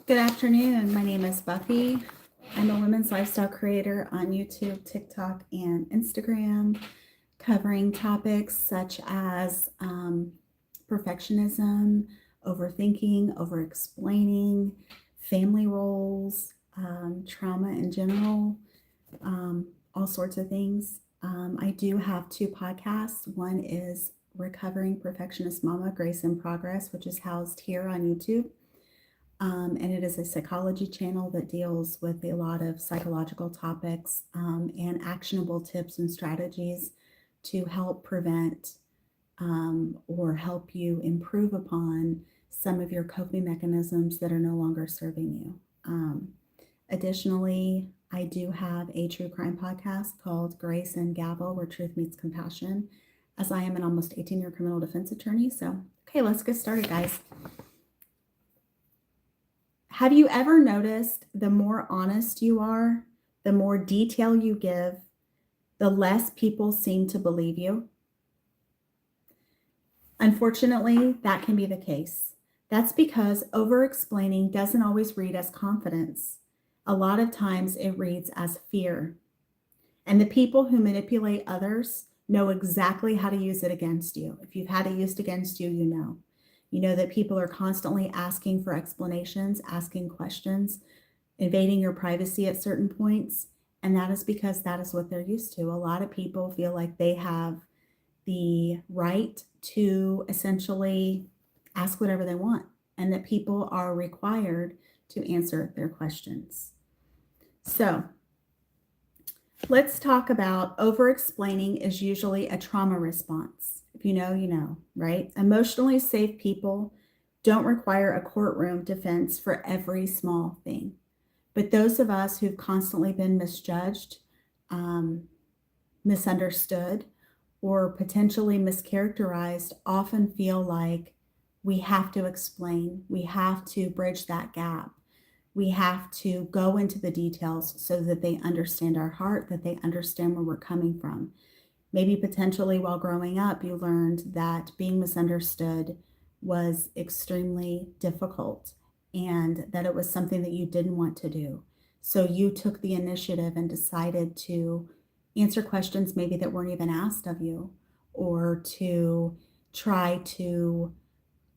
Good afternoon. My name is Buffy. I'm a women's lifestyle creator on YouTube, TikTok, and Instagram, covering topics such as perfectionism, overthinking, over-explaining, family roles, trauma in general, all sorts of things. I do have two podcasts. One is Recovering Perfectionist Mama, Grace in Progress, which is housed here on YouTube. And it is a psychology channel that deals with a lot of psychological topics and actionable tips and strategies to help prevent or help you improve upon some of your coping mechanisms that are no longer serving you. Additionally, I do have a true crime podcast called Grace and Gavel, where truth meets compassion, as I am an almost 18-year criminal defense attorney. So, okay, let's get started, guys. Have you ever noticed the more honest you are, the more detail you give, the less people seem to believe you? Unfortunately, that can be the case. That's because over-explaining doesn't always read as confidence. A lot of times it reads as fear. And the people who manipulate others know exactly how to use it against you. If you've had it used against you, you know. You know that people are constantly asking for explanations, asking questions, invading your privacy at certain points. And that is because that is what they're used to. A lot of people feel like they have the right to essentially ask whatever they want, and that people are required to answer their questions. So let's talk about over-explaining is usually a trauma response. If you know, you know, right? Emotionally safe people don't require a courtroom defense for every small thing. But those of us who've constantly been misjudged, misunderstood, or potentially mischaracterized often feel like we have to explain, we have to bridge that gap. We have to go into the details so that they understand our heart, that they understand where we're coming from. Maybe potentially while growing up, you learned that being misunderstood was extremely difficult and that it was something that you didn't want to do. So you took the initiative and decided to answer questions maybe that weren't even asked of you, or to try to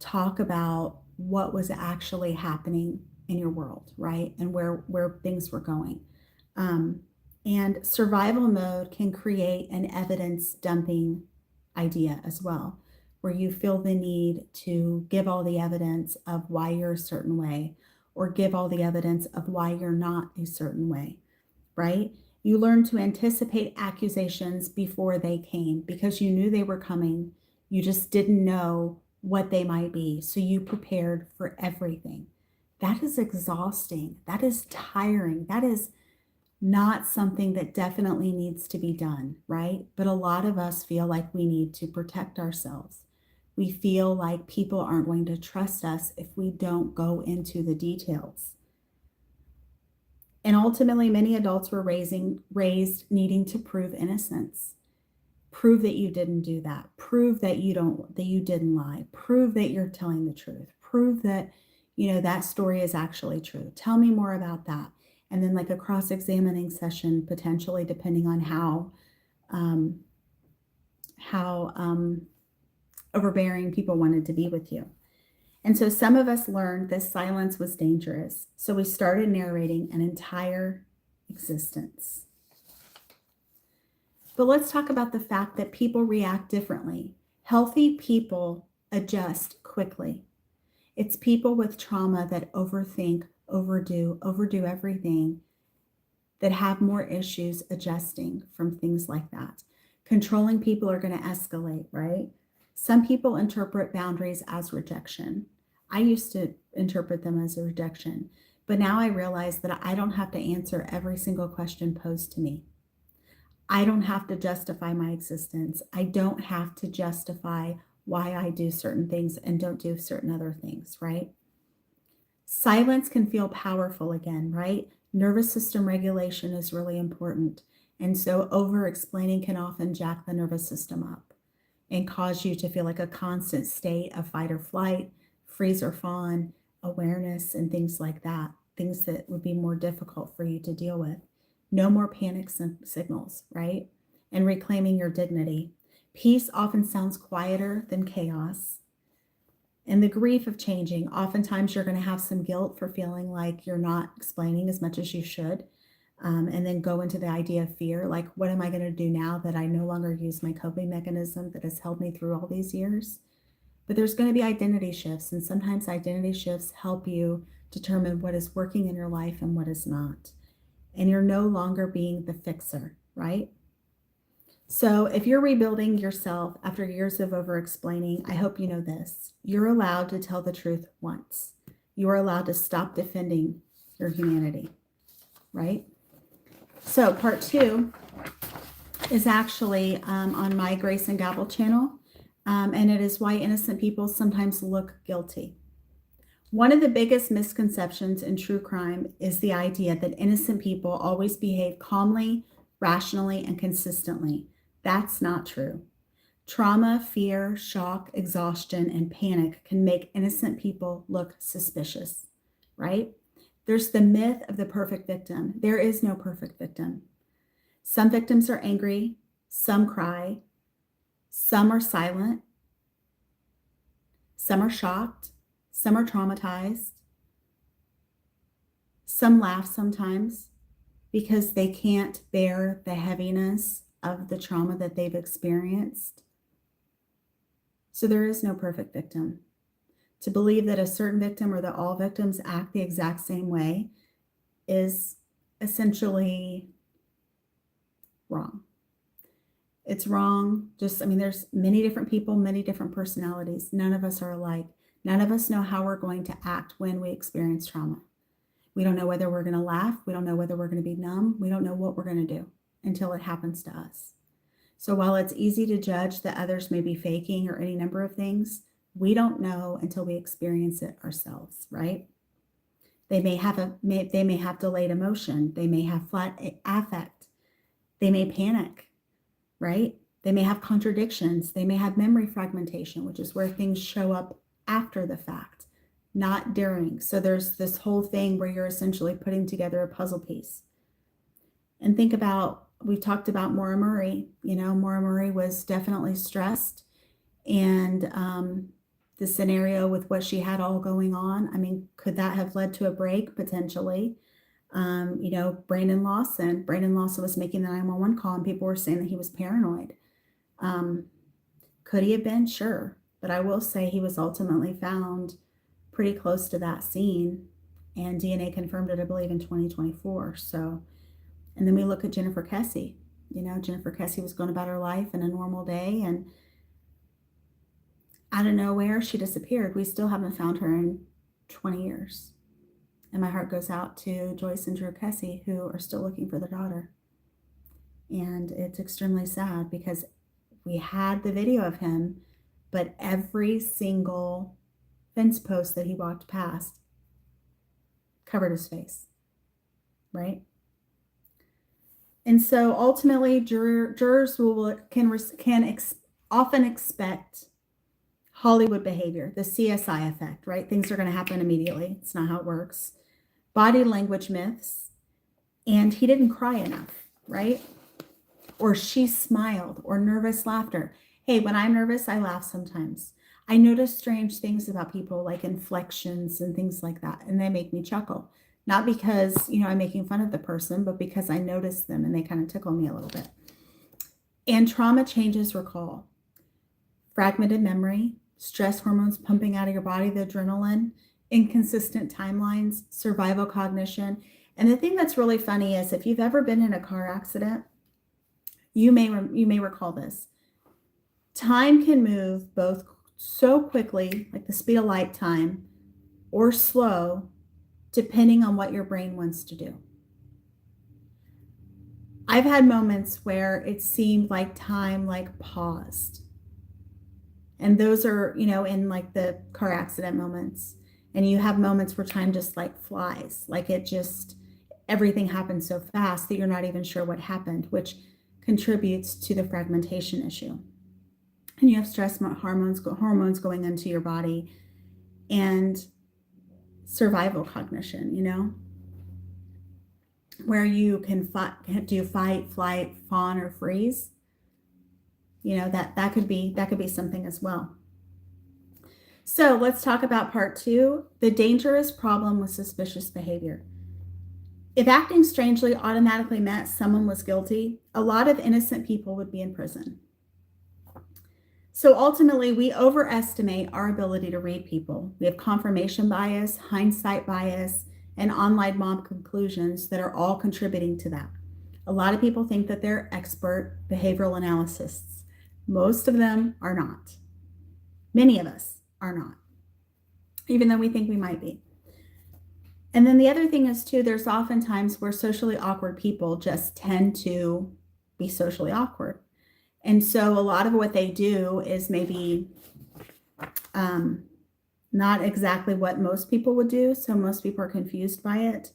talk about what was actually happening in your world, right? And where things were going. And survival mode can create an evidence dumping idea as well, where you feel the need to give all the evidence of why you're a certain way, or give all the evidence of why you're not a certain way, right? You learn to anticipate accusations before they came because you knew they were coming. You just didn't know what they might be. So you prepared for everything. That is exhausting. That is tiring. That is not something that definitely needs to be done, right? But a lot of us feel like we need to protect ourselves. We feel like people aren't going to trust us if we don't go into the details. And ultimately, many adults were raised needing to prove innocence. Prove that you didn't do that. Prove that you didn't lie. Prove that you're telling the truth. Prove that, that story is actually true. Tell me more about that. And then like a cross-examining session, potentially, depending on how overbearing people wanted to be with you. And so some of us learned that silence was dangerous. So we started narrating an entire existence. But let's talk about the fact that people react differently. Healthy people adjust quickly. It's people with trauma that overthink, overdo everything, that have more issues adjusting from things like that. Controlling people are going to escalate, right? Some people interpret boundaries as rejection. I used to interpret them as a rejection, but now I realize that I don't have to answer every single question posed to me. I don't have to justify my existence. I don't have to justify why I do certain things and don't do certain other things, right? Silence can feel powerful again, right? Nervous system regulation is really important. And so over-explaining can often jack the nervous system up and cause you to feel like a constant state of fight or flight, freeze or fawn, awareness and things like that, things that would be more difficult for you to deal with. No more panic signals, right? And reclaiming your dignity. Peace often sounds quieter than chaos. And the grief of changing, oftentimes you're going to have some guilt for feeling like you're not explaining as much as you should. And then go into the idea of fear, like, what am I going to do now that I no longer use my coping mechanism that has held me through all these years? But there's going to be identity shifts, and sometimes identity shifts help you determine what is working in your life and what is not. And you're no longer being the fixer, right? So if you're rebuilding yourself after years of over-explaining, I hope you know this. You're allowed to tell the truth once. You are allowed to stop defending your humanity, right? So part 2 is actually on my Grace and Gavel channel, and it is why innocent people sometimes look guilty. One of the biggest misconceptions in true crime is the idea that innocent people always behave calmly, rationally, and consistently. That's not true. Trauma, fear, shock, exhaustion, and panic can make innocent people look suspicious, right? There's the myth of the perfect victim. There is no perfect victim. Some victims are angry, some cry, some are silent, some are shocked, some are traumatized, some laugh sometimes because they can't bear the heaviness of the trauma that they've experienced. So there is no perfect victim. To believe that a certain victim or that all victims act the exact same way is essentially wrong. It's wrong. There's many different people, many different personalities. None of us are alike. None of us know how we're going to act when we experience trauma. We don't know whether we're going to laugh. We don't know whether we're going to be numb. We don't know what we're going to do until it happens to us. So while it's easy to judge that others may be faking or any number of things, we don't know until we experience it ourselves, right? They may have delayed emotion. They may have flat affect. They may panic, right? They may have contradictions. They may have memory fragmentation, which is where things show up after the fact, not during. So there's this whole thing where you're essentially putting together a puzzle piece. And think about, we talked about Maura Murray. Maura Murray was definitely stressed. And the scenario with what she had all going on, could that have led to a break? Potentially. Brandon Lawson was making the 911 call and people were saying that he was paranoid. Could he have been? Sure. But I will say he was ultimately found pretty close to that scene, and DNA confirmed it, I believe, in 2024. So, and then we look at Jennifer Kesse. Jennifer Kesse was going about her life in a normal day, and out of nowhere, she disappeared. We still haven't found her in 20 years. And my heart goes out to Joyce and Drew Kesse, who are still looking for their daughter. And it's extremely sad because we had the video of him, but every single fence post that he walked past covered his face, right? And so ultimately, jurors can often expect Hollywood behavior, the CSI effect, right? Things are going to happen immediately. It's not how it works. Body language myths, and he didn't cry enough, right? Or she smiled, or nervous laughter. Hey, when I'm nervous, I laugh sometimes. I notice strange things about people, like inflections and things like that, and they make me chuckle. Not because, I'm making fun of the person, but because I notice them and they kind of tickle me a little bit. And trauma changes recall. Fragmented memory, stress hormones pumping out of your body, the adrenaline, inconsistent timelines, survival cognition. And the thing that's really funny is if you've ever been in a car accident, you may recall this. Time can move both so quickly, like the speed of light time, or slow, depending on what your brain wants to do. I've had moments where it seemed like time paused. And those are, in the car accident moments. And you have moments where time just flies, everything happens so fast that you're not even sure what happened, which contributes to the fragmentation issue. And you have stress hormones going into your body. And survival cognition, you know, where you can do fight, flight, fawn, or freeze. You know, that could be something as well. So let's talk about part 2, the dangerous problem with suspicious behavior. If acting strangely automatically meant someone was guilty, a lot of innocent people would be in prison. So ultimately, we overestimate our ability to read people. We have confirmation bias, hindsight bias, and online mob conclusions that are all contributing to that. A lot of people think that they're expert behavioral analysts. Most of them are not. Many of us are not, even though we think we might be. And then the other thing is too, there's often times where socially awkward people just tend to be socially awkward. And so a lot of what they do is maybe not exactly what most people would do. So most people are confused by it.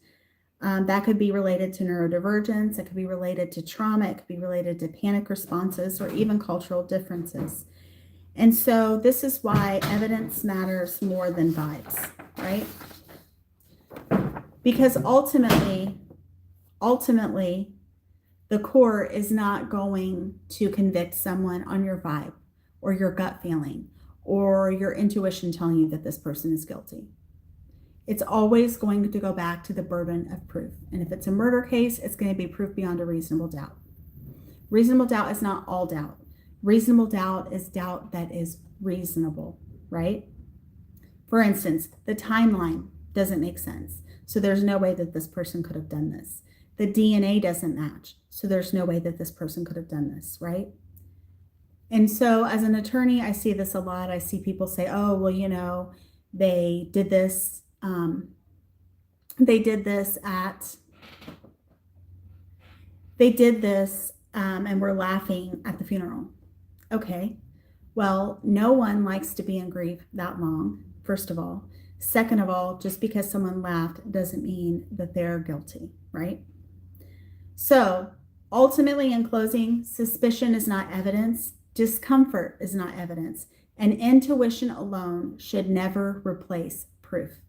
That could be related to neurodivergence. It could be related to trauma. It could be related to panic responses or even cultural differences. And so this is why evidence matters more than vibes, right? Because ultimately, the court is not going to convict someone on your vibe or your gut feeling or your intuition telling you that this person is guilty. It's always going to go back to the burden of proof. And if it's a murder case, it's going to be proof beyond a reasonable doubt. Reasonable doubt is not all doubt. Reasonable doubt is doubt that is reasonable, right? For instance, the timeline doesn't make sense. So there's no way that this person could have done this. The DNA doesn't match. So there's no way that this person could have done this, right? And so as an attorney, I see this a lot. I see people say, oh, well, you know, they did this. And we're laughing at the funeral. Okay. Well, no one likes to be in grief that long, first of all. Second of all, just because someone laughed doesn't mean that they're guilty, right? So ultimately, in closing, suspicion is not evidence. Discomfort is not evidence. And intuition alone should never replace proof.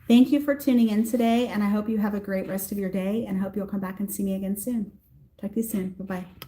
Thank you for tuning in today, and I hope you have a great rest of your day, and I hope you'll come back and see me again soon. Talk to you soon. Bye-bye.